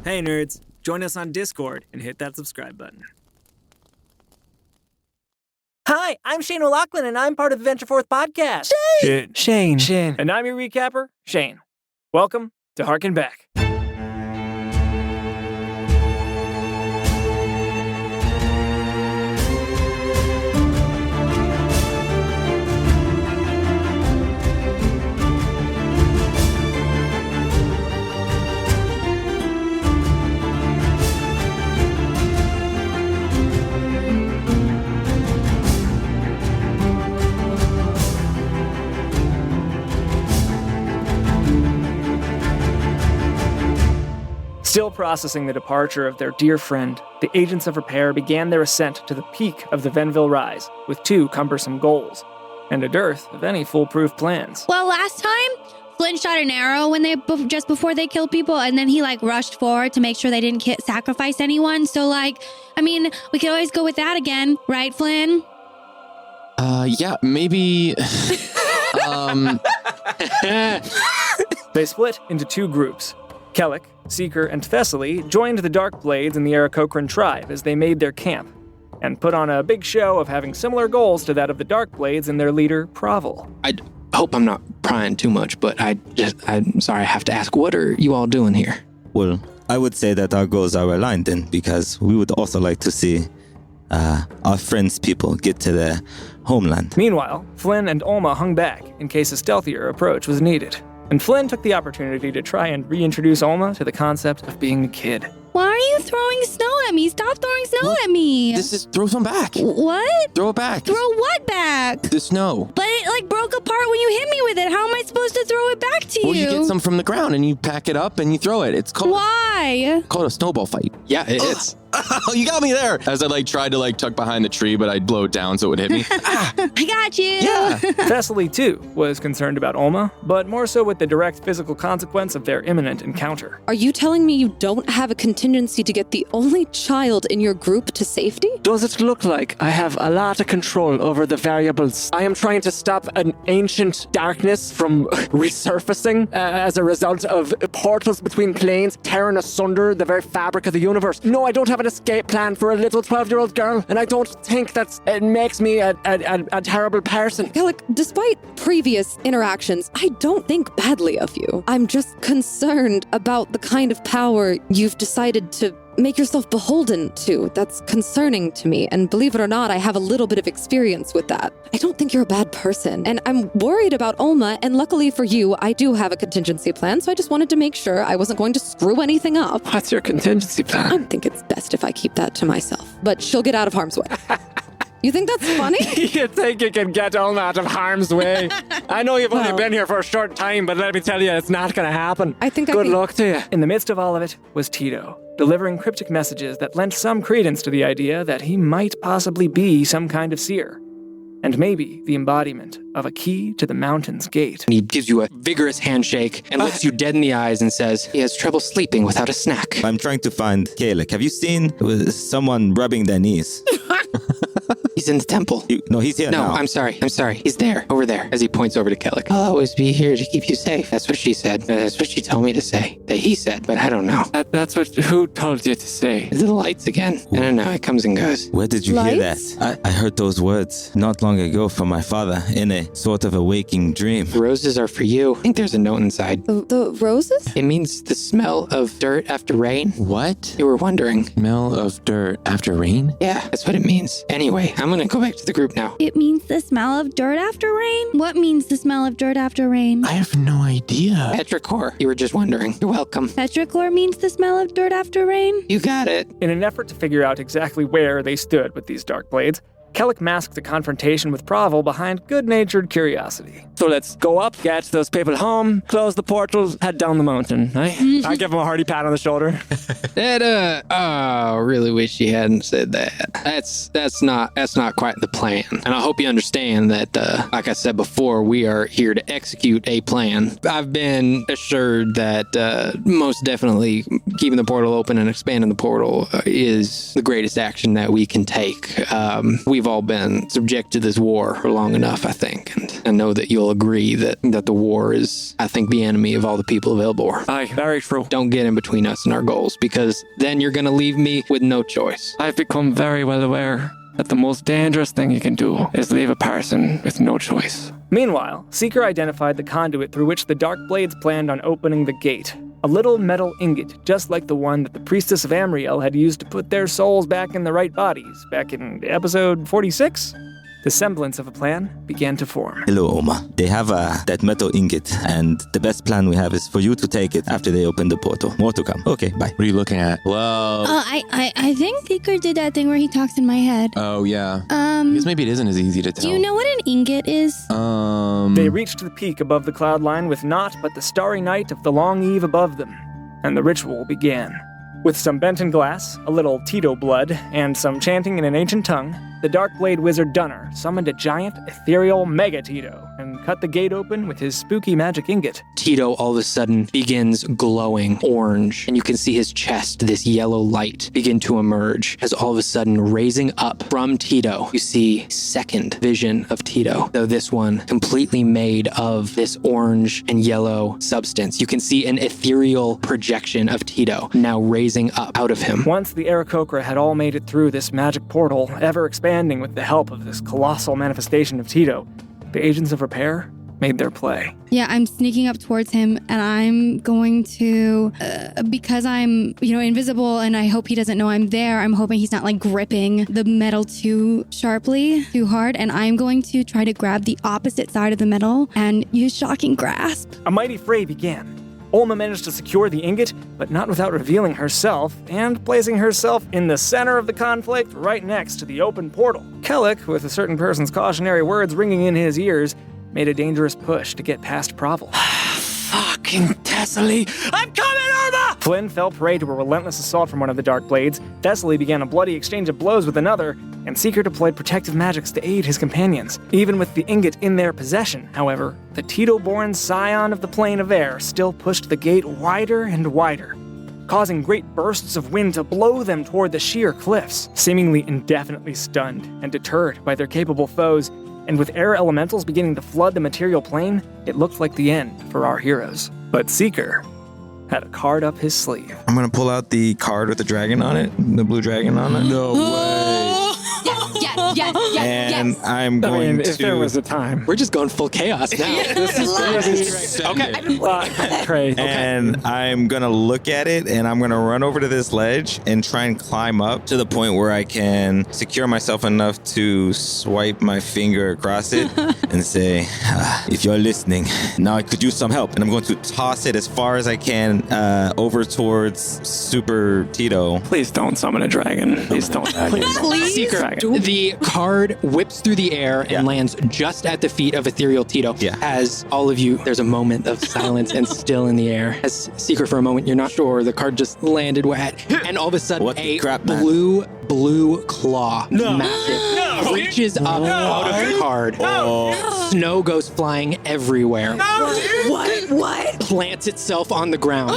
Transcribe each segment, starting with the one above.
Hey nerds, join us on Discord and hit that subscribe button. Hi, I'm Shane O'Loughlin, and I'm part of the Venture Forth podcast. Shane. And I'm your recapper, Shane. Welcome to Harken Back. Still processing the departure of their dear friend, the agents of repair began their ascent to the peak of the Venville Rise with 2 cumbersome goals, and a dearth of any foolproof plans. Well, last time, Flynn shot an arrow just before they killed people, and then he rushed forward to make sure they didn't sacrifice anyone. So we could always go with that again, right, Flynn? Yeah, maybe. They split into 2 groups. Kellic, Seeker, and Thessaly joined the Dark Blades and the Aarakocran tribe as they made their camp, and put on a big show of having similar goals to that of the Dark Blades and their leader, Pravil. I hope I'm not prying too much, but I'm sorry, I have to ask, what are you all doing here? Well, I would say that our goals are aligned then, because we would also like to see our friends' people get to their homeland. Meanwhile, Flynn and Olma hung back in case a stealthier approach was needed. And Flynn took the opportunity to try and reintroduce Olma to the concept of being a kid. Why are you throwing snow at me? Stop throwing snow at me. This is, throw some back. What? Throw it back. Throw what back? The snow. But it broke apart when you hit me with it. How am I supposed to throw it back to you? Well, you get some from the ground and you pack it up and you throw it. It's called a snowball fight. Yeah, it's. Oh, you got me there. As I tried to tuck behind the tree, but I'd blow it down so it would hit me. I got you. Yeah. Thessaly, too, was concerned about Olma, but more so with the direct physical consequence of their imminent encounter. Are you telling me you don't have a contingency to get the only child in your group to safety? Does it look like I have a lot of control over the variables? I am trying to stop an ancient darkness from resurfacing as a result of portals between planes tearing asunder the very fabric of the universe. No, I don't have an escape plan for a little 12-year-old girl, and I don't think it makes me a terrible person. Kellic, despite previous interactions, I don't think badly of you. I'm just concerned about the kind of power you've decided to make yourself beholden to. That's concerning to me, and believe it or not, I have a little bit of experience with that. I don't think you're a bad person, and I'm worried about Olma, and luckily for you, I do have a contingency plan, so I just wanted to make sure I wasn't going to screw anything up. What's your contingency plan? I think it's best if I keep that to myself, but she'll get out of harm's way. You think that's funny? You think you can get Olma out of harm's way? I know you've only been here for a short time, but let me tell you, it's not going to happen. I think Good luck to you. In the midst of all of it was Tito, delivering cryptic messages that lent some credence to the idea that he might possibly be some kind of seer, and maybe the embodiment of a key to the mountain's gate. He gives you a vigorous handshake and looks you dead in the eyes and says, he has trouble sleeping without a snack. I'm trying to find Kellic. Have you seen someone rubbing their knees? He's in the temple. No, he's here now. No, I'm sorry. He's there, over there, as he points over to Kellic. I'll always be here to keep you safe. That's what she said. That's what she told me to say. That he said, but I don't know. Who told you to say? The lights again. I don't know, it comes and goes. Where did you hear that? I heard those words not long ago from my father in a sort of a waking dream. The roses are for you. I think there's a note inside. The roses? It means the smell of dirt after rain. What? You were wondering. Smell of dirt after rain? Yeah, that's what it means. Anyway, I'm gonna go back to the group now. It means the smell of dirt after rain? What means the smell of dirt after rain? I have no idea. Petrichor, you were just wondering. You're welcome. Petrichor means the smell of dirt after rain? You got it. In an effort to figure out exactly where they stood with these dark blades, Kellic masked the confrontation with Pravil behind good-natured curiosity. So let's go up, get those people home, close the portals, head down the mountain, right? I give him a hearty pat on the shoulder. I really wish you hadn't said that. That's not quite the plan. And I hope you understand that, like I said before, we are here to execute a plan. I've been assured that most definitely keeping the portal open and expanding the portal is the greatest action that we can take. We we've all been subject to this war for long enough, I think. And I know that you'll agree that the war is, I think, the enemy of all the people of Elbor. Aye, very true. Don't get in between us and our goals, because then you're going to leave me with no choice. I've become very well aware that the most dangerous thing you can do is leave a person with no choice. Meanwhile, Seeker identified the conduit through which the Dark Blades planned on opening the gate. A little metal ingot, just like the one that the Priestess of Amriel had used to put their souls back in the right bodies, back in episode 46? The semblance of a plan began to form. Hello, Oma. They have that metal ingot, and the best plan we have is for you to take it after they open the portal. More to come. Okay, bye. What are you looking at? Whoa. I think Seeker did that thing where he talks in my head. Oh, yeah. I guess maybe it isn't as easy to tell. Do you know what an ingot is? They reached the peak above the cloud line with naught but the starry night of the long eve above them, and the ritual began. With some benten glass, a little Tito blood, and some chanting in an ancient tongue, the Darkblade wizard Dunner summoned a giant, ethereal Mega Tito and cut the gate open with his spooky magic ingot. Tito all of a sudden begins glowing orange, and you can see his chest, this yellow light, begin to emerge. As all of a sudden, raising up from Tito, you see second vision of Tito, though this one completely made of this orange and yellow substance. You can see an ethereal projection of Tito now raising up out of him. Once the Aarakocra had all made it through this magic portal, ever expanding with the help of this colossal manifestation of Tito, the agents of repair made their play. Yeah, I'm sneaking up towards him, and I'm going to, because I'm, invisible, and I hope he doesn't know I'm there. I'm hoping he's not like gripping the metal too sharply, too hard, and I'm going to try to grab the opposite side of the metal and use Shocking Grasp. A mighty fray began. Olma managed to secure the ingot, but not without revealing herself and placing herself in the center of the conflict right next to the open portal. Kellic, with a certain person's cautionary words ringing in his ears, made a dangerous push to get past Provel. Fucking Thessaly! I'm coming, Irma! Flynn fell prey to a relentless assault from one of the Dark Blades, Thessaly began a bloody exchange of blows with another, and Seeker deployed protective magics to aid his companions. Even with the ingot in their possession, however, the Tito-born scion of the Plane of Air still pushed the gate wider and wider, causing great bursts of wind to blow them toward the sheer cliffs. Seemingly indefinitely stunned and deterred by their capable foes, and with air elementals beginning to flood the material plane, it looked like the end for our heroes. But Seeker had a card up his sleeve. I'm gonna pull out the card with the dragon on it, the blue dragon on it. No way. And I'm going to. If there was a time. We're just going full chaos now. This is crazy. Okay. Crazy. And I'm gonna look at it, and I'm gonna run over to this ledge and try and climb up to the point where I can secure myself enough to swipe my finger across it and say, if you're listening, now I could use some help. And I'm going to toss it as far as I can over towards Super Tito. Please don't summon a dragon. Please don't. Please. Seeker, the card whips through the air and lands just at the feet of Ethereal Tito. Yeah. As all of you, there's a moment of silence and still in the air. As Seeker, for a moment, you're not sure. The card just landed and all of a sudden, blue claw, massive, reaches up out of the card. Snow goes flying everywhere. What? Plants itself on the ground.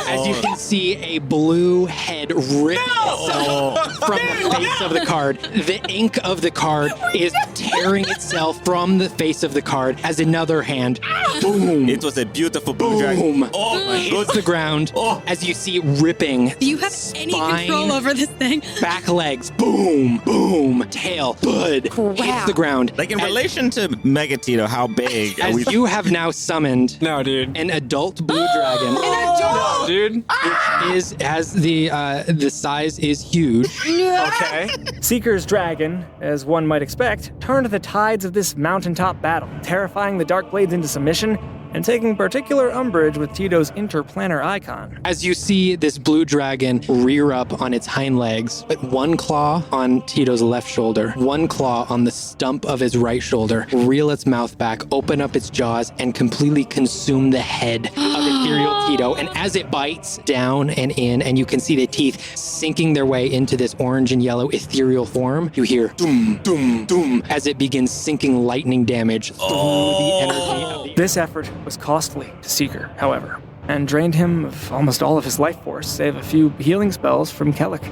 As you can see, a blue head rip itself from the face of the card. The ink of the card is tearing itself from the face of the card as another hand, boom. It was a beautiful blue dragon. Boom. Hits the ground as you see ripping. Do you have any control over this thing? Back legs, boom, boom. Tail, bud, hits the ground. Like in relation to Mega Tito, how big are we? As you have now summoned an adult blue dragon. Dude. Which the size is huge. Okay. Seeker's dragon, as one might expect, turned the tides of this mountaintop battle, terrifying the Dark Blades into submission and taking particular umbrage with Tito's interplanar icon. As you see this blue dragon rear up on its hind legs, but one claw on Tito's left shoulder, one claw on the stump of his right shoulder, reel its mouth back, open up its jaws, and completely consume the head of Ethereal Tito. And as it bites down and in, and you can see the teeth sinking their way into this orange and yellow ethereal form, you hear doom, doom, doom, as it begins sinking lightning damage through the energy of the... This effort was costly to Seeker, however, and drained him of almost all of his life force, save a few healing spells from Kellic.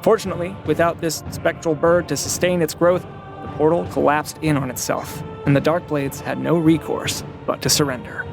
Fortunately, without this spectral bird to sustain its growth, the portal collapsed in on itself, and the Darkblades had no recourse but to surrender.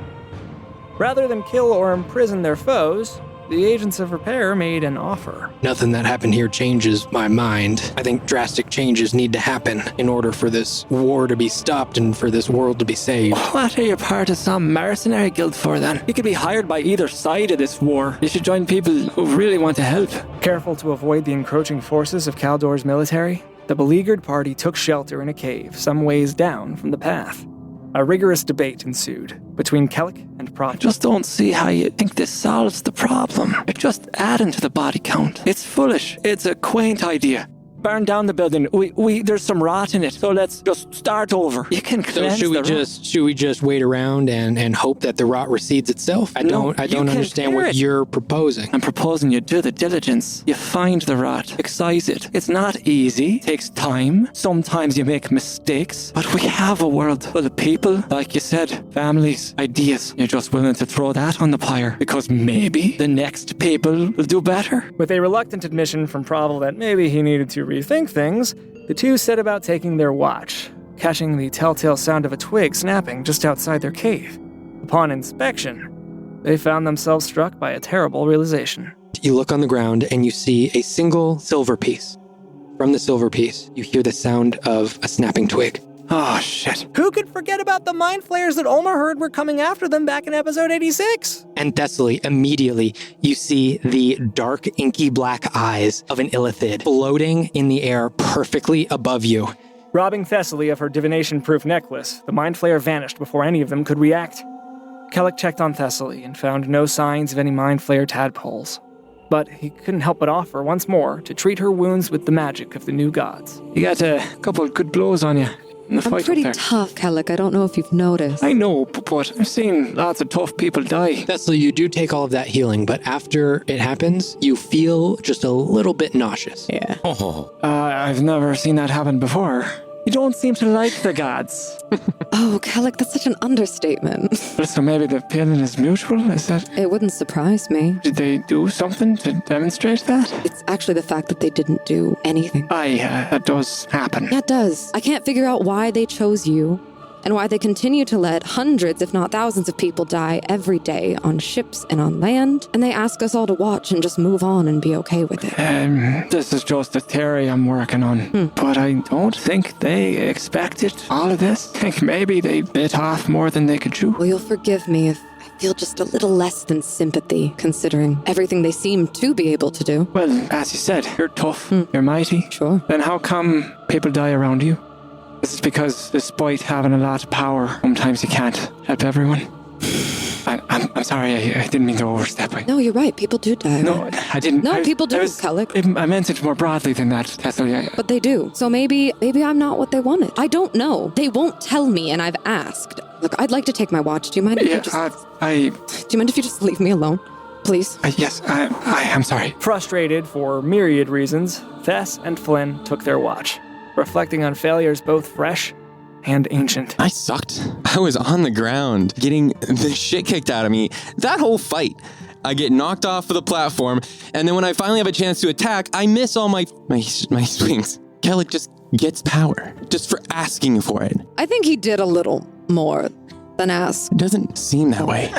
Rather than kill or imprison their foes, the agents of repair made an offer. Nothing that happened here changes my mind. I think drastic changes need to happen in order for this war to be stopped and for this world to be saved. What are you part of some mercenary guild for then? You could be hired by either side of this war. You should join people who really want to help. Careful to avoid the encroaching forces of Kaldor's military, the beleaguered party took shelter in a cave some ways down from the path. A rigorous debate ensued between Kellic and Prot. I just don't see how you think this solves the problem. It's just adding to the body count. It's foolish. It's a quaint idea. Burn down the building. There's some rot in it, so let's just start over. You can cleanse So should we just wait around and hope that the rot recedes itself? I don't understand what you're proposing. I'm proposing you do the diligence. You find the rot, excise it. It's not easy. It takes time. Sometimes you make mistakes. But we have a world full of people, like you said, families, ideas. You're just willing to throw that on the pyre because maybe the next people will do better. With a reluctant admission from Provel that maybe he needed to rethink things, the two set about taking their watch, catching the telltale sound of a twig snapping just outside their cave. Upon inspection, they found themselves struck by a terrible realization. You look on the ground and you see a single silver piece. From the silver piece, you hear the sound of a snapping twig. Oh, shit. Who could forget about the mind flayers that Ulmer heard were coming after them back in episode 86? And Thessaly, immediately, you see the dark, inky black eyes of an illithid floating in the air perfectly above you. Robbing Thessaly of her divination-proof necklace, the mind flayer vanished before any of them could react. Kellic checked on Thessaly and found no signs of any mind flayer tadpoles. But he couldn't help but offer once more to treat her wounds with the magic of the new gods. You got a couple of good blows on you. I'm pretty tough, Kellic. I don't know if you've noticed. I know, but I've seen lots of tough people die. Thessaly, you do take all of that healing, but after it happens, you feel just a little bit nauseous. Yeah. I've never seen that happen before. You don't seem to like the gods. Oh, Kellic, that's such an understatement. So maybe the feeling is mutual? Is that... It wouldn't surprise me. Did they do something to demonstrate that? It's actually the fact that they didn't do anything. That does happen. Yeah, it does. I can't figure out why they chose you and why they continue to let hundreds, if not thousands of people die every day on ships and on land, and they ask us all to watch and just move on and be okay with it. This is just a theory I'm working on, but I don't think they expected all of this. I think maybe they bit off more than they could chew. Well, you'll forgive me if I feel just a little less than sympathy, considering everything they seem to be able to do. Well, as you said, you're tough, you're mighty. Sure. Then how come people die around you? Is it because despite having a lot of power, sometimes you can't help everyone? I'm sorry, I didn't mean to overstep. No, you're right. People do die. No, I didn't. No, people do, Kellic. I meant it more broadly than that, Thessaly. But they do. So maybe I'm not what they wanted. I don't know. They won't tell me, and I've asked. Look, I'd like to take my watch. Do you mind if you just... Do you mind if you just leave me alone? Please? Yes, I'm sorry. Frustrated for myriad reasons, Thess and Flynn took their watch, reflecting on failures both fresh and ancient. I sucked. I was on the ground getting the shit kicked out of me. That whole fight. I get knocked off of the platform, and then when I finally have a chance to attack, I miss all my swings. Kellic just gets power, just for asking for it. I think he did a little more than ask. It doesn't seem that way.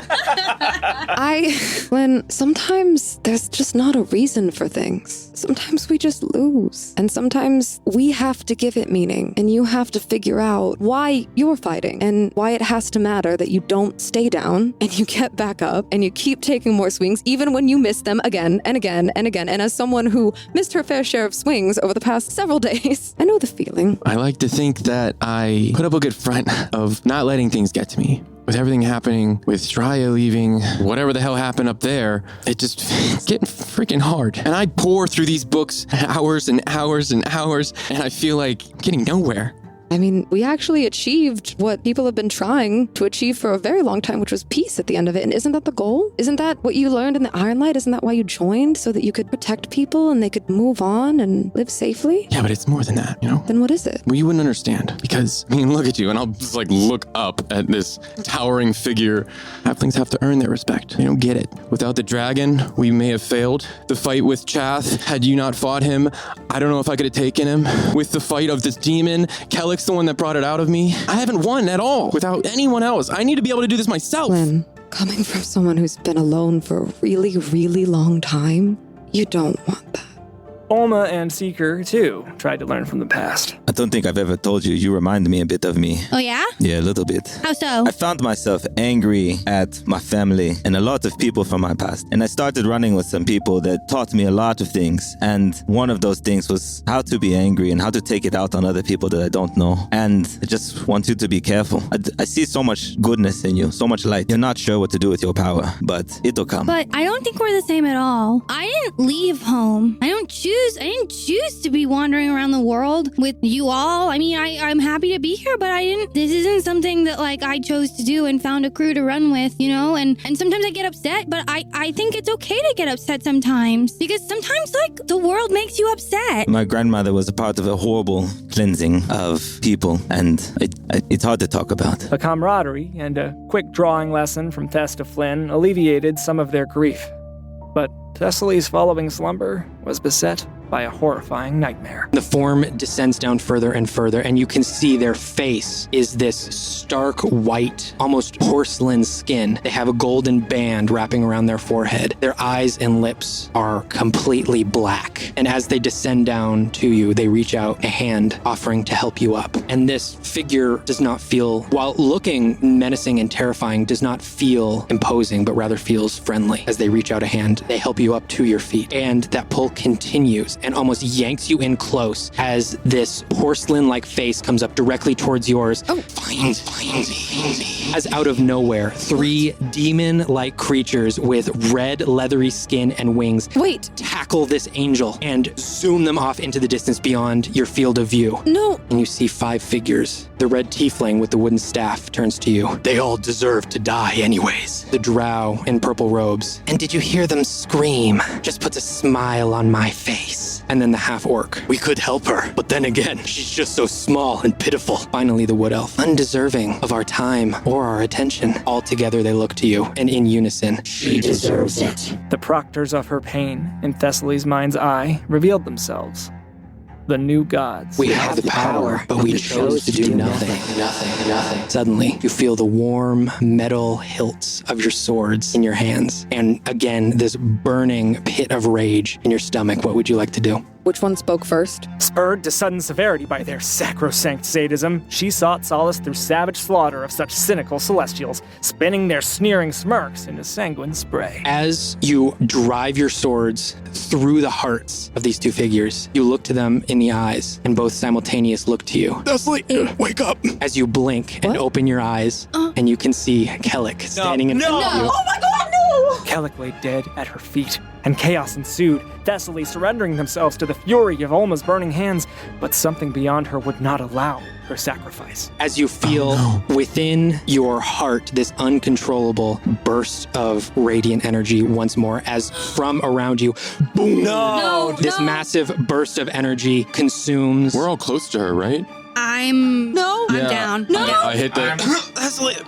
When sometimes there's just not a reason for things. Sometimes we just lose. And sometimes we have to give it meaning. And you have to figure out why you're fighting and why it has to matter that you don't stay down and you get back up and you keep taking more swings even when you miss them again and again and again. And as someone who missed her fair share of swings over the past several days, I know the feeling. I like to think that I put up a good front of not letting things get to me. With everything happening, with Straya leaving, whatever the hell happened up there, it's getting freaking hard. And I pour through these books hours and hours and hours, and I feel like I'm getting nowhere. I mean, we actually achieved what people have been trying to achieve for a very long time, which was peace at the end of it. And isn't that the goal? Isn't that what you learned in the Iron Light? Isn't that why you joined? So that you could protect people and they could move on and live safely? Yeah, but it's more than that, you know? Then what is it? Well, you wouldn't understand because, I mean, look at you, and I'll just like look up at this towering figure. Halflings have to earn their respect. They don't get it. Without the dragon, we may have failed. The fight with Chath, had you not fought him, I don't know if I could have taken him. With the fight of this demon, Kellick's the one that brought it out of me. I haven't won at all without anyone else. I need to be able to do this myself. Lynn, coming from someone who's been alone for a really, really long time, you don't want that. Olma and Seeker, too, tried to learn from the past. I don't think I've ever told you. You remind me a bit of me. Oh, yeah? Yeah, a little bit. How so? I found myself angry at my family and a lot of people from my past. And I started running with some people that taught me a lot of things. And one of those things was how to be angry and how to take it out on other people that I don't know. And I just want you to be careful. I see so much goodness in you, so much light. You're not sure what to do with your power, but it'll come. But I don't think we're the same at all. I didn't leave home. I didn't choose to be wandering around the world with you all. I mean, I'm happy to be here, but this isn't something that like I chose to do and found a crew to run with, you know? And sometimes I get upset, but I think it's okay to get upset sometimes because sometimes like the world makes you upset. My grandmother was a part of a horrible cleansing of people, and it's hard to talk about. A camaraderie and a quick drawing lesson from Thess to Flynn alleviated some of their grief. But Thessaly's following slumber was beset by a horrifying nightmare. The form descends down further and further, and you can see their face is this stark white, almost porcelain skin. They have a golden band wrapping around their forehead. Their eyes and lips are completely black. And as they descend down to you, they reach out a hand, offering to help you up. And this figure does not feel, while looking menacing and terrifying, does not feel imposing, but rather feels friendly. As they reach out a hand, they help you up to your feet. And that pull continues and almost yanks you in close as this porcelain-like face comes up directly towards yours. Oh, Find me. As out of nowhere, 3 demon-like creatures with red, leathery skin and wings tackle this angel and zoom them off into the distance beyond your field of view. No. And you see 5 figures. The red tiefling with the wooden staff turns to you. They all deserve to die anyways. The drow in purple robes. And did you hear them scream? Just puts a smile on my face. And then the half-orc. We could help her, but then again, she's just so small and pitiful. Finally, the wood elf. Undeserving of our time or our attention. All together they look to you, and in unison, she deserves it. The proctors of her pain in Thessaly's mind's eye revealed themselves. The new gods. We have the power, but we chose to do nothing. Suddenly, you feel the warm metal hilts of your swords in your hands. And again, this burning pit of rage in your stomach. What would you like to do? Which one spoke first? Spurred to sudden severity by their sacrosanct sadism, she sought solace through savage slaughter of such cynical celestials, spinning their sneering smirks into sanguine spray. As you drive your swords through the hearts of these 2 figures, you look to them in the eyes, and both simultaneously look to you. Thessaly, wake up! As you blink and open your eyes, and you can see Kellick standing in front of you. Oh my god, no! Kellick lay dead at her feet, and chaos ensued, Thessaly surrendering themselves to the fury of Olma's burning hands, but something beyond her would not allow her sacrifice. As you feel within your heart this uncontrollable burst of radiant energy once more, as from around you, boom! This massive burst of energy consumes. We're all close to her, right? I'm Yeah. down. No! I hit the.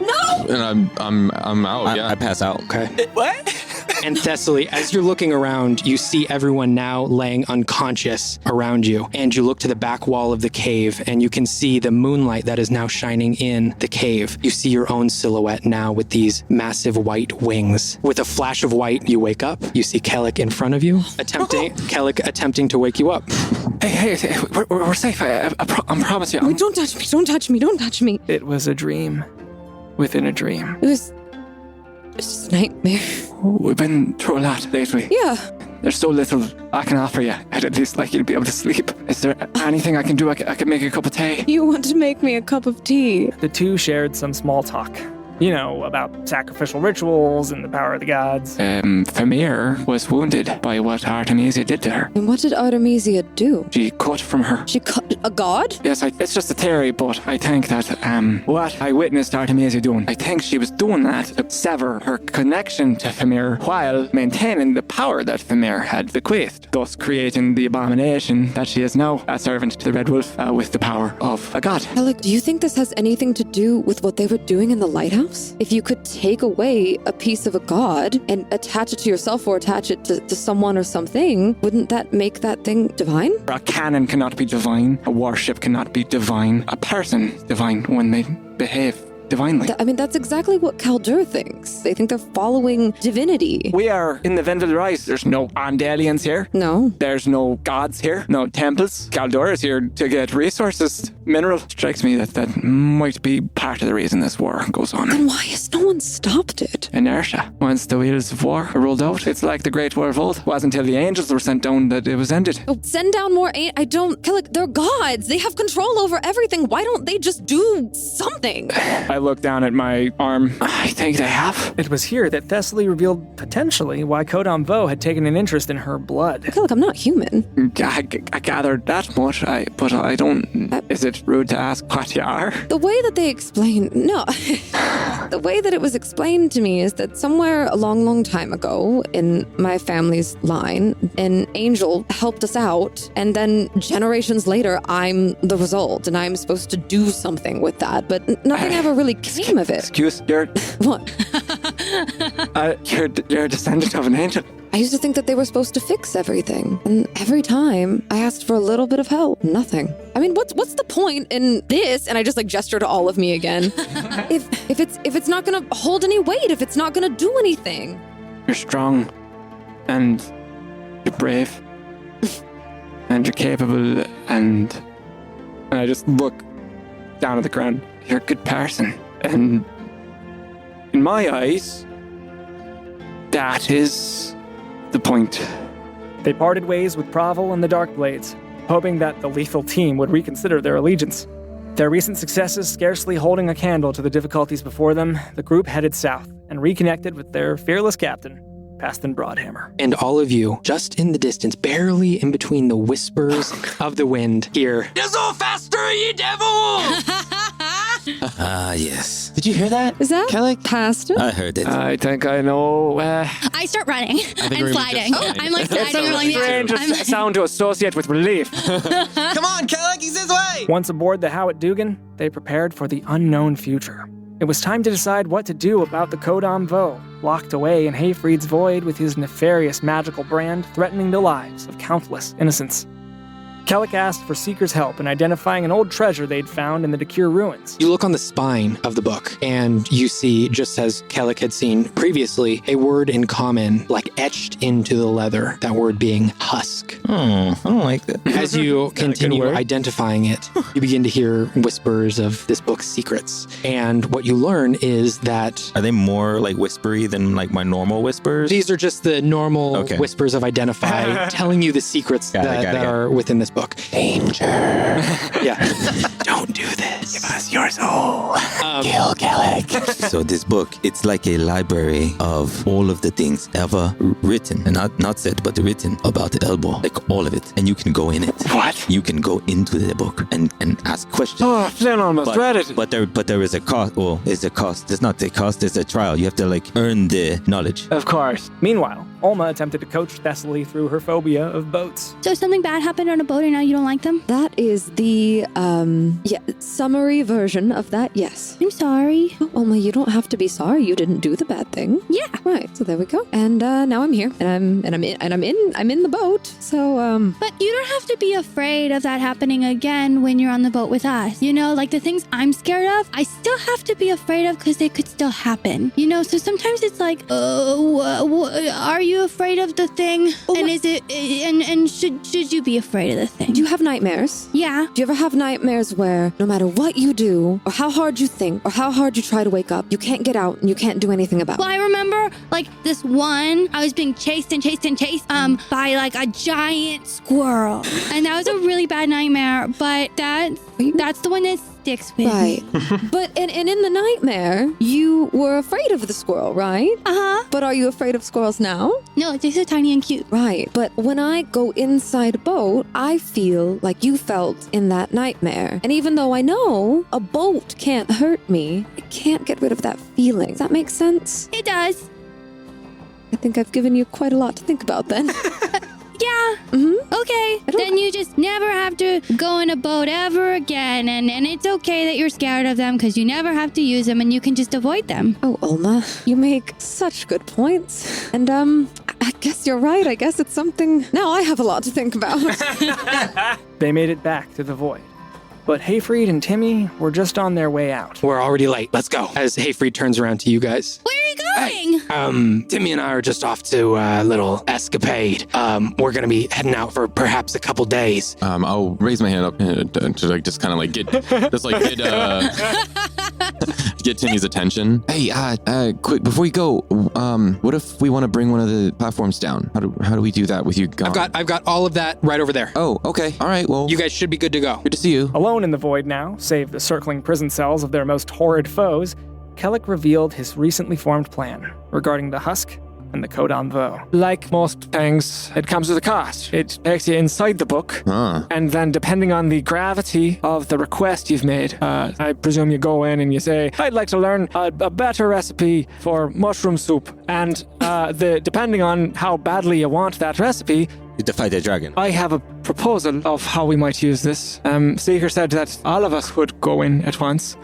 No! And I'm out. I pass out. Okay. And Thessaly, as you're looking around, you see everyone now laying unconscious around you. And you look to the back wall of the cave, and you can see the moonlight that is now shining in the cave. You see your own silhouette now with these massive white wings. With a flash of white, you wake up. You see Kellick in front of you, attempting to wake you up. Hey, we're safe. I promise you. Wait, don't touch me, don't touch me, don't touch me. It was a dream within a dream. It's just a nightmare. We've been through a lot lately. Yeah. There's so little I can offer you. I'd at least like you to be able to sleep. Is there anything I can do? I can make a cup of tea. You want to make me a cup of tea? The 2 shared some small talk. You know, about sacrificial rituals and the power of the gods. Famir was wounded by what Artemisia did to her. And what did Artemisia do? She cut from her. She cut a god? Yes, it's just a theory, but I think that what I witnessed Artemisia doing, I think she was doing that to sever her connection to Famir while maintaining the power that Famir had bequeathed, thus creating the abomination that she is now, a servant to the Red Wolf with the power of a god. Alec, do you think this has anything to do with what they were doing in the lighthouse? If you could take away a piece of a god and attach it to yourself or attach it to someone or something, wouldn't that make that thing divine? A canon cannot be divine. A warship cannot be divine. A person is divine when they behave divinely. I mean, that's exactly what Kaldur thinks. They think they're following divinity. We are in the Vendel Rise. There's no Andalians here. No. There's no gods here. No temples. Kaldur is here to get resources, mineral. Strikes me that might be part of the reason this war goes on. Then why has no one stopped it? Inertia. Once the wheels of war are rolled out, it's like the Great War of Old. It wasn't until the angels were sent down that it was ended. Oh, send down more I don't... Kellic, they're gods. They have control over everything. Why don't they just do something? I look down at my arm. I think they have. It was here that Thessaly revealed potentially why Kodam Vo had taken an interest in her blood. Kellic, I'm not human. I gathered that much, but I don't... Is it rude to ask what you are? The way that they explain... No. The way that it was explained to me is that somewhere a long, long time ago in my family's line, an angel helped us out, and then generations later, I'm the result, and I'm supposed to do something with that, but nothing ever really came of it. Excuse, you're... What? You're a descendant of an angel. I used to think that they were supposed to fix everything, and every time I asked for a little bit of help, nothing. I mean, what's the point in this? And I just gesture to all of me again. if it's not gonna hold any weight, if it's not gonna do anything. You're strong, and you're brave, and you're capable, and I just look down at the ground. You're a good person, and in my eyes, that is the point. They parted ways with Provel and the Darkblades, hoping that the lethal team would reconsider their allegiance. Their recent successes scarcely holding a candle to the difficulties before them, the group headed south and reconnected with their fearless captain, Paston Broadhammer. And all of you, just in the distance, barely in between the whispers of the wind, hear, "Dizzle faster, ye devil!" Ah, yes. Did you hear that? Is that Kellic? Pastor? I heard it. I think I know. I start running and we're sliding. just- I'm like It's sliding a along the strange edge. sound to associate with relief. Come on, Kellic, he's his way! Once aboard the Howat Dugan, they prepared for the unknown future. It was time to decide what to do about the Kodam Vo, locked away in Hayfried's void with his nefarious magical brand threatening the lives of countless innocents. Kellic asked for Seeker's help in identifying an old treasure they'd found in the Dakir ruins. You look on the spine of the book, and you see, just as Kellic had seen previously, a word in common, like etched into the leather, that word being husk. I don't like that. As you continue word. identifying it, you begin to hear whispers of this book's secrets. And what you learn is that Are they more like whispery than like my normal whispers? these are just the normal Okay. whispers of identify, telling you the secrets Got it, that got it. are within this book. Danger. Yeah. Don't do this. Give us your soul. Kill Kellic. So this book, it's like a library of all of the things ever written, and not said, but written about Elbor, like all of it. And you can go in it. What? You can go into the book and ask questions. Oh, Flynn almost read it. But there is a cost. Well, it's a cost. There's not a cost. There's a trial. You have to like earn the knowledge. Of course. Meanwhile, Ulma attempted to coach Thessaly through her phobia of boats. So something bad happened on a boat and now you don't like them? That is the, summary version of that, yes. I'm sorry. Oh, Alma, you don't have to be sorry. You didn't do the bad thing. Yeah. Right. So there we go. And now I'm here, and I'm in the boat. So But you don't have to be afraid of that happening again when you're on the boat with us. You know, like the things I'm scared of, I still have to be afraid of because they could still happen. You know, so sometimes it's like, are you afraid of the thing? And is it, and should you be afraid of the thing? do you have nightmares? Yeah. Do you ever have nightmares where no matter what you do, or how hard you think, or how hard you try to wake up, you can't get out and you can't do anything about it? Well, I remember like this one, I was being chased by like a giant squirrel. And that was a really bad nightmare, but that's the one that tactics with Right. But and in the nightmare, you were afraid of the squirrel, right? Uh-huh. But are you afraid of squirrels now? No, they're so tiny and cute. Right. But when I go inside a boat, I feel like you felt in that nightmare. And even though I know a boat can't hurt me, I can't get rid of that feeling. Does that make sense? It does. I think I've given you quite a lot to think about then. Yeah. Mm-hmm. Okay. Then you just never have to go in a boat ever again. And it's okay that you're scared of them because you never have to use them and you can just avoid them. Oh, Ulma, you make such good points. And, I guess you're right. I guess it's something. Now I have a lot to think about. They made it back to the void. But Hayfried and Timmy were just on their way out. We're already late. Let's go. As Hayfried turns around to you guys. Where are you going? Timmy and I are just off to a little escapade. We're gonna be heading out for perhaps a couple days. I'll raise my hand up to like just kind of like get Timmy's attention. Hey, quick before you go, what if we want to bring one of the platforms down? How do we do that with you gone? I've got all of that right over there. Oh, okay. All right. Well, You guys should be good to go. good to see you. Alone in the void now, save the circling prison cells of their most horrid foes, Kellic revealed his recently formed plan regarding the husk and the Codon Vo. Like most things, it comes with a cost. It takes you inside the book, and then depending on the gravity of the request you've made, I presume you go in and you say, I'd like to learn a better recipe for mushroom soup. And depending on how badly you want that recipe, You defy the dragon. I have a proposal of how we might use this. Seeker said that all of us would go in at once.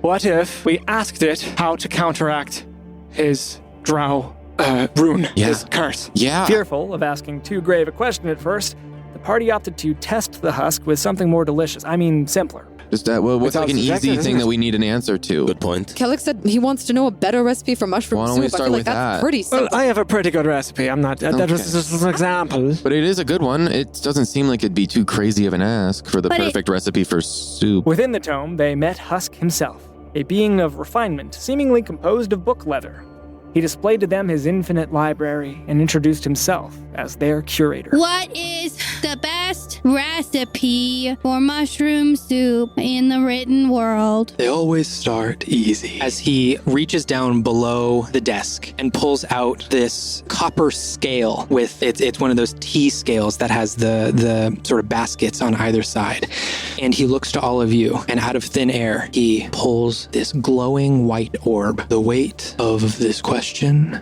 What if we asked it how to counteract his drow rune, his curse? Yeah. Fearful of asking too grave a question at first, the party opted to test the husk with something more delicious. I mean, simpler. Just that. Well, what's Without like an subjective, easy isn't thing it? that we need an answer to? Good point. Kellic said he wants to know a better recipe for mushroom Why don't soup. we I start feel like with that's that? pretty simple. Well, I have a pretty good recipe. I'm not. That was Okay. just an example. But it is a good one. It doesn't seem like it'd be too crazy of an ask for the But perfect recipe for soup. Within the tome, they met Husk himself, a being of refinement, seemingly composed of book leather. He displayed to them his infinite library and introduced himself as their curator. What is the best recipe for mushroom soup in the written world? They always start easy. As he reaches down below the desk and pulls out this copper scale with it's one of those T scales that has the sort of baskets on either side. And he looks to all of you, and out of thin air, he pulls this glowing white orb. The weight of this question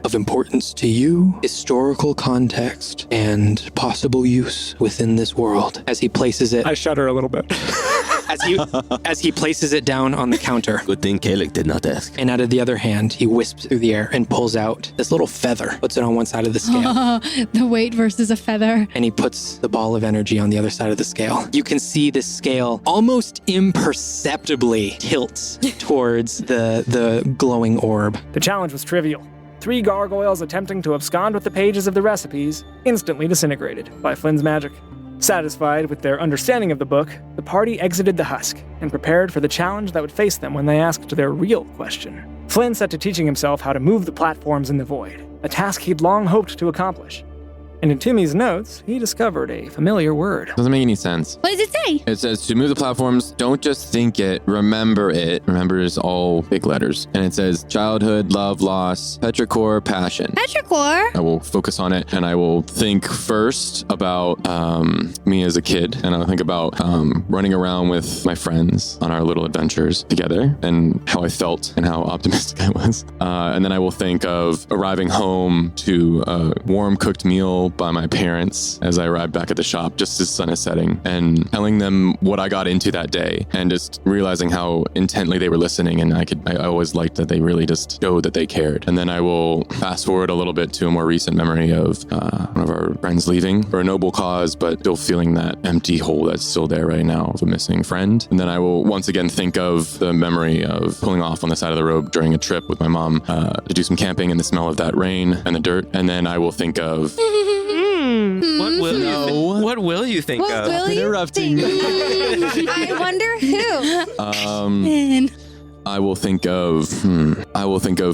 of importance to you, historical context, and possible use within this world. As he places it, I shudder a little bit. as he places it down on the counter. Good thing Kellic did not ask. And out of the other hand, he wisps through the air and pulls out this little feather, puts it on one side of the scale, The weight versus a feather. and he puts the ball of energy on the other side of the scale. You can see this scale almost imperceptibly tilts towards the glowing orb. The challenge was trivial. 3 gargoyles attempting to abscond with the pages of the recipes, instantly disintegrated by Flynn's magic. Satisfied with their understanding of the book, the party exited the husk and prepared for the challenge that would face them when they asked their real question. Flynn set to teaching himself how to move the platforms in the void, a task he'd long hoped to accomplish. And in Timmy's notes, he discovered a familiar word. Doesn't make any sense. What does it say? It says to move the platforms, don't just think it, remember it. Remember is all big letters. And it says childhood, love, loss, petrichor, passion. Petrichor? I will focus on it and I will think first about me as a kid. And I'll think about running around with my friends on our little adventures together and how I felt and how optimistic I was. And then I will think of arriving home to a warm cooked meal by my parents as I arrived back at the shop just as sun is setting and telling them what I got into that day and just realizing how intently they were listening. And I always liked that they really just showed that they cared. And then I will fast forward a little bit to a more recent memory of one of our friends leaving for a noble cause, but still feeling that empty hole that's still there right now of a missing friend. And then I will once again think of the memory of pulling off on the side of the road during a trip with my mom to do some camping and the smell of that rain and the dirt. And then I will think of What will you think What of? will you interrupting. think? I wonder who. Man. I will think of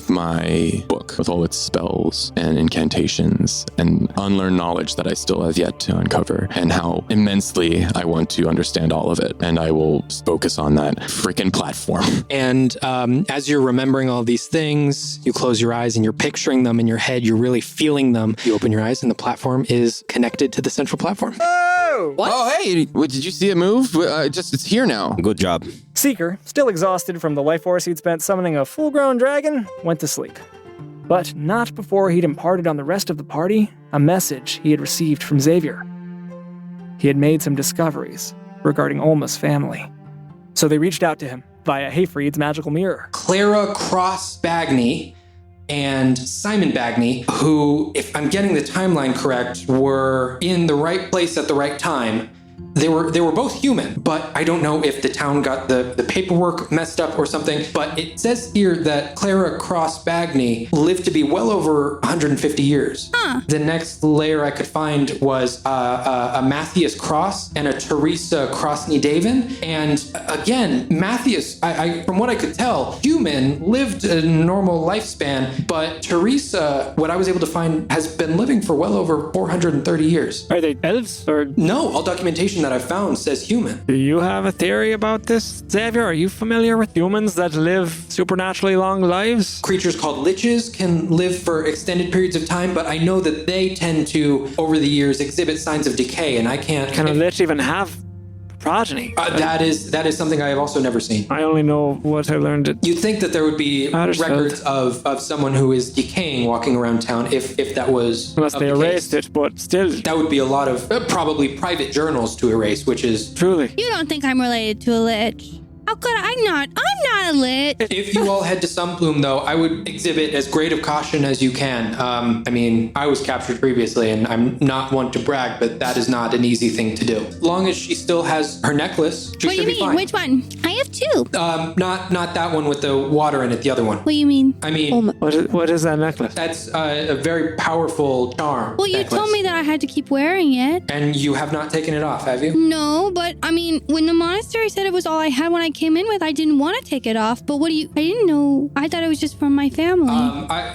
my book with all its spells and incantations and unlearned knowledge that I still have yet to uncover, and how immensely I want to understand all of it. And I will focus on that freaking platform. And as you're remembering all these things, you close your eyes and you're picturing them in your head. You're really feeling them. You open your eyes and the platform is connected to the central platform. What? Oh, hey, did you see it move? It's here now. Good job. Seeker, still exhausted from the life force he'd spent summoning a full-grown dragon, went to sleep. But not before he'd imparted on the rest of the party a message he had received from Xavier. He had made some discoveries regarding Olma's family. So they reached out to him via Hayfried's magical mirror. Clara Cross Bagney and Simon Bagney, who, if I'm getting the timeline correct, were in the right place at the right time. They were both human, but I don't know if the town got the paperwork messed up or something. But it says here that Clara Cross Bagney lived to be well over 150 years. Huh. The next layer I could find was a Matthias Cross and a Teresa Krosny-Davin. And again, Matthias, I from what I could tell, human, lived a normal lifespan, but Teresa, what I was able to find, has been living for well over 430 years. Are they elves or? No, all documentation that I found says human. Do you have a theory about this, Xavier? Are you familiar with humans that live supernaturally long lives? Creatures called liches can live for extended periods of time, but I know that they tend to, over the years, exhibit signs of decay, and I can't... Can a lich even have progeny? That is something I have also never seen. I only know what I learned. You'd think that there would be records of someone who is decaying walking around town if that was... Unless they erased it, but still... That would be a lot of probably private journals to erase, which is... Truly. You don't think I'm related to a lich? How could I'm not a lich. If you all head to Sunbloom, though, I would exhibit as great of caution as you can. I mean, I was captured previously, and I'm not one to brag, but that is not an easy thing to do. As long as she still has her necklace, she should be fine. Which one? I have two. Not that one with the water in it, the other one. What do you mean? I mean... What is that necklace? That's a very powerful charm. Well, you told me that I had to keep wearing it. And you have not taken it off, have you? No, but I mean, when the monastery said it was all I had when I came in with, I didn't want to take it off. But I didn't know. I thought it was just from my family.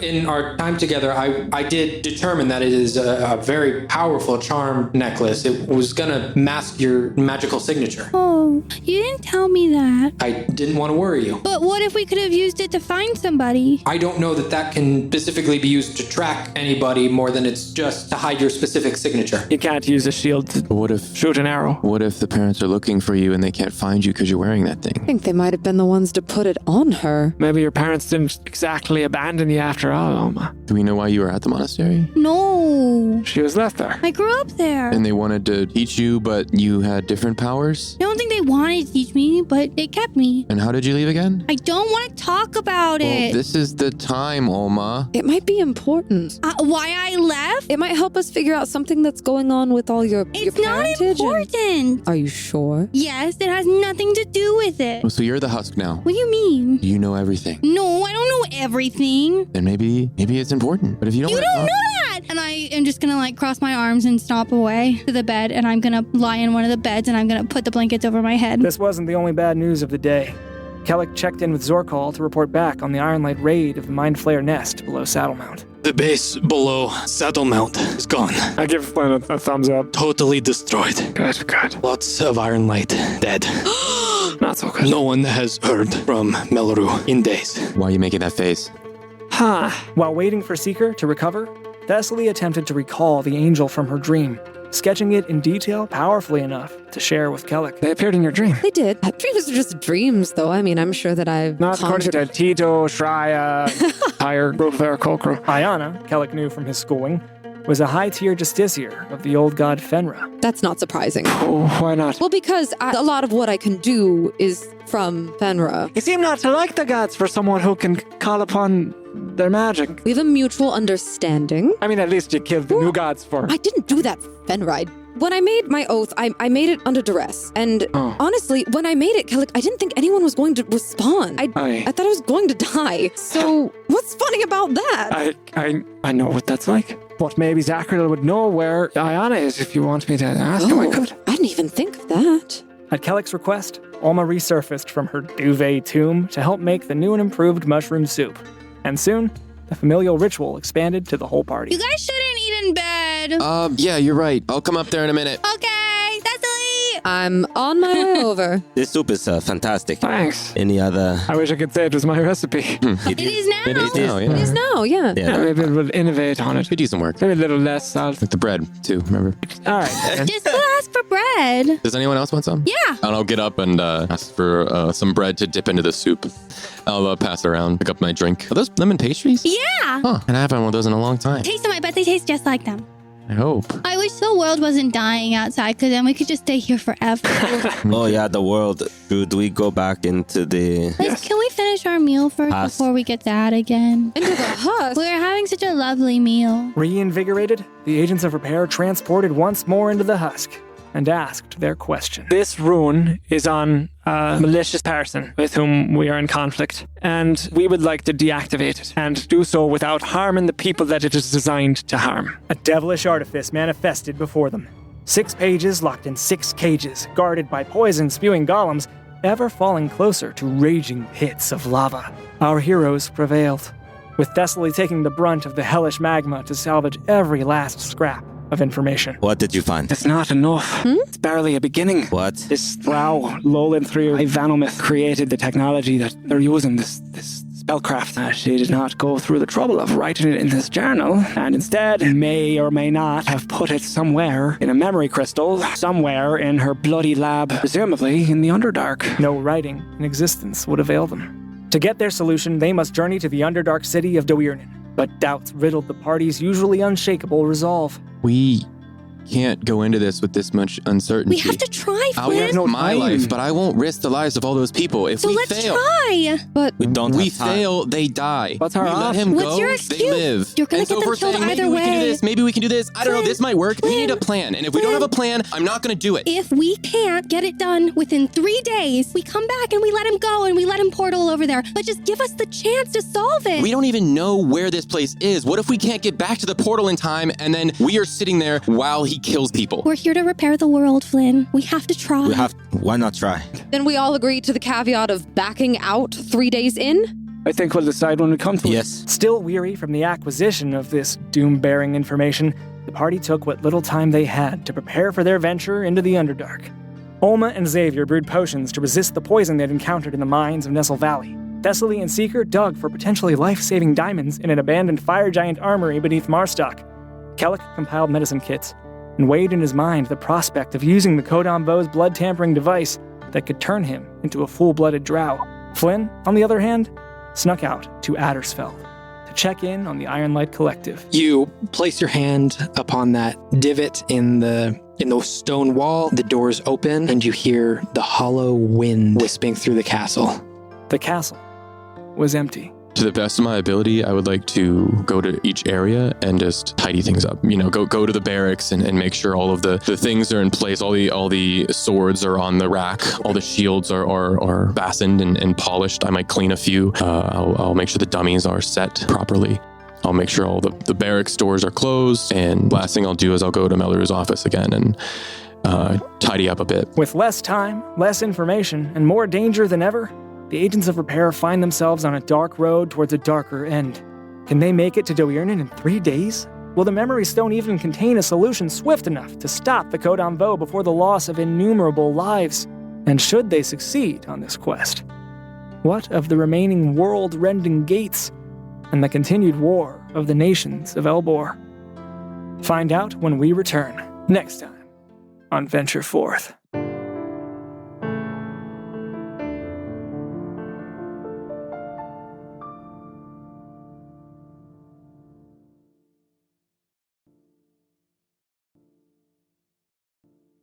In our time together, I did determine that it is a very powerful charm necklace. It was gonna mask your magical signature. Oh, you didn't tell me that. I didn't want to worry you. But what if we could have used it to find somebody? I don't know that can specifically be used to track anybody more than it's just to hide your specific signature. You can't use a shield to shoot an arrow. What if the parents are looking for you and they can't find you because you're wearing that thing? I think they might have been the ones to put it on her. Maybe your parents didn't exactly abandon you after all, Oma. Do we know why you were at the monastery? No. She was left there. I grew up there. And they wanted to teach you, but you had different powers? I don't think they wanted to teach me, but they kept me. And how did you leave again? I don't want to talk about it. This is the time, Olma. It might be important. Why I left? It might help us figure out something that's going on with all your It's not important. Are you sure? Yes, it has nothing to do with it. So you're the husk now. What do you mean? You know everything. No, I don't know everything. Then maybe it's important. But if you don't know that. And I am just gonna cross my arms and stomp away to the bed, and I'm gonna lie in one of the beds, and I'm gonna put the blankets over my head. This wasn't the only bad news of the day. Kellic checked in with Zorkal to report back on the Ironlight raid of the Mind Flayer nest below Saddlemount. The base below Saddlemount is gone. I give Flynn a thumbs up. Totally destroyed. Good. Lots of Ironlight dead. Not so good. No one has heard from Melru in days. Why are you making that face? While waiting for Seeker to recover, Thessaly attempted to recall the angel from her dream, sketching it in detail powerfully enough to share with Kellic. They appeared in your dream. They did. Dreams are just dreams, though. I mean, I'm sure that I've Not according to Tito, Shreya, higher Brother Kolkro. Ayana, Kellic knew from his schooling, was a high-tier justiciar of the old god Fenra. That's not surprising. Oh, why not? Well, because a lot of what I can do is from Fenra. You seem not to like the gods for someone who can call upon their magic. We have a mutual understanding. I mean, at least you killed the new gods for... I didn't do that, Fenra. When I made my oath, I made it under duress. And honestly, when I made it, Kellic, I didn't think anyone was going to respond. I thought I was going to die. So what's funny about that? I know what that's like. But maybe Zachariel would know where Ayana is if you want me to ask him. I could. I didn't even think of that. At Kellick's request, Alma resurfaced from her duvet tomb to help make the new and improved mushroom soup. And soon, the familial ritual expanded to the whole party. You guys shouldn't eat in bed. Yeah, you're right. I'll come up there in a minute. Okay, Cecily! I'm on my way over. This soup is fantastic. Thanks. Any other? I wish I could say it was my recipe. It is now. It is now, It yeah. is now, yeah. Yeah, maybe we'll innovate on it. Could use some work. Maybe a little less salt. Like the bread, too, remember? All right. Just go ask for bread. Does anyone else want some? Yeah. And I'll get up and ask for some bread to dip into the soup. I'll pass it around, pick up my drink. Are those lemon pastries? Yeah. Huh, and I haven't had one of those in a long time. Taste them. I bet they taste just like them. I hope. I wish the world wasn't dying outside, because then we could just stay here forever. Oh yeah, the world. Should we go back into the? Can we finish our meal first Husk. before we get sad again? Into the husk. We're having such a lovely meal. Reinvigorated, the agents of repair transported once more into the husk and asked their question. This rune is on a malicious person with whom we are in conflict, and we would like to deactivate it and do so without harming the people that it is designed to harm. A devilish artifice manifested before them. 6 pages locked in 6 cages, guarded by poison-spewing golems, ever falling closer to raging pits of lava. Our heroes prevailed, with Thessaly taking the brunt of the hellish magma to salvage every last scrap of information. What did you find? It's not enough. It's barely a beginning. What? This Drow, Lowland 3 Ivanomyth, created the technology that they're using, this spellcraft. She did not go through the trouble of writing it in this journal, and instead may or may not have put it somewhere in a memory crystal, somewhere in her bloody lab, presumably in the Underdark. No writing in existence would avail them. To get their solution, they must journey to the Underdark city of Doirnin. But doubts riddled the party's usually unshakable resolve. We can't go into this with this much uncertainty. We have to try, I'll Flynn. risk my life, but I won't risk the lives of all those people. If So we let's fail, try. But We don't we have time. fail, they die. What's our we let option? him What's go, your they excuse? live. You're gonna And get so them if we're killed saying, either maybe we can do way. this, maybe we can do this. I don't know, Flynn, this might work. We need a Flynn, plan. And if we don't have a plan, I'm not going to do it. If we can't get it done within 3 days, we come back and we let him go and we let him portal over there. But just give us the chance to solve it. We don't even know where this place is. What if we can't get back to the portal in time and then we are sitting there while he kills people? We're here to repair the world, Flynn. We have to try. Why not try? then we all agree to the caveat of backing out 3 days in? I think we'll decide when we come to it. Yes. Still weary from the acquisition of this doom-bearing information, the party took what little time they had to prepare for their venture into the Underdark. Olma and Xavier brewed potions to resist the poison they'd encountered in the mines of Nestle Valley. Thessaly and Seeker dug for potentially life-saving diamonds in an abandoned fire giant armory beneath Marstock. Kellick compiled medicine kits and weighed in his mind the prospect of using the Codon Vow's blood-tampering device that could turn him into a full-blooded drow. Flynn, on the other hand, snuck out to Addersfeld to check in on the Ironlight Collective. You place your hand upon that divot in the stone wall. The doors open, and you hear the hollow wind wisping through the castle. The castle was empty. To the best of my ability, I would like to go to each area and just tidy things up. You know, go to the barracks and make sure all of the things are in place. All the swords are on the rack. All the shields are fastened and polished. I might clean a few. I'll make sure the dummies are set properly. I'll make sure all the barracks doors are closed. And last thing I'll do is I'll go to Melru's office again and tidy up a bit. With less time, less information, and more danger than ever, the agents of repair find themselves on a dark road towards a darker end. Can they make it to Doirnin in 3 days? Will the Memory Stone even contain a solution swift enough to stop the Codon Vow before the loss of innumerable lives? And should they succeed on this quest? What of the remaining world-rending gates and the continued war of the nations of Elbor? Find out when we return, next time on Venture Forth.